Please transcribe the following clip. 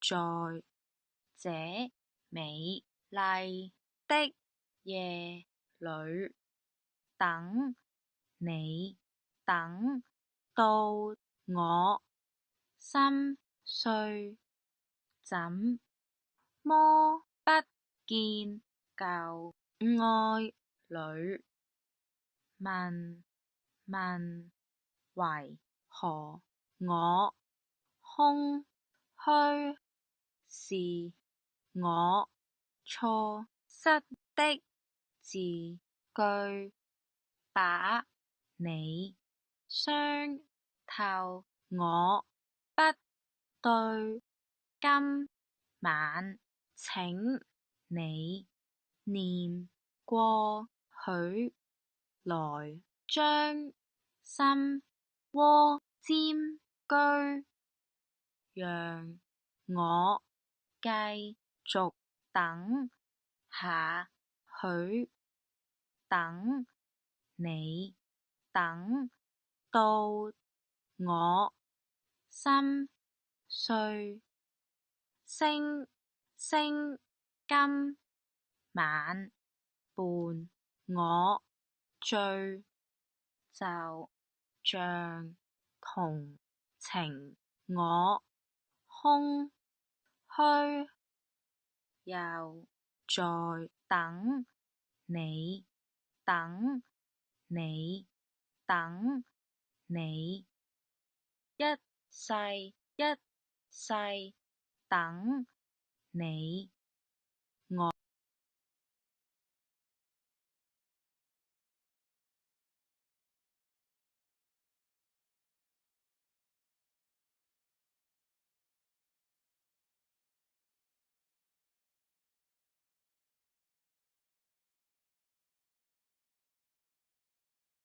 在這美麗的夜裏，等你等到我心碎，怎麼不見舊愛侶？問問為何我空虛？是我錯失的字句，把你傷透我不對。今晚請你念過許來，將心窩佔據，讓我繼續等下去，等你等到我心碎。星星今晚伴我醉，就像同情我空虛，又在等你等你等你，一世一世等你。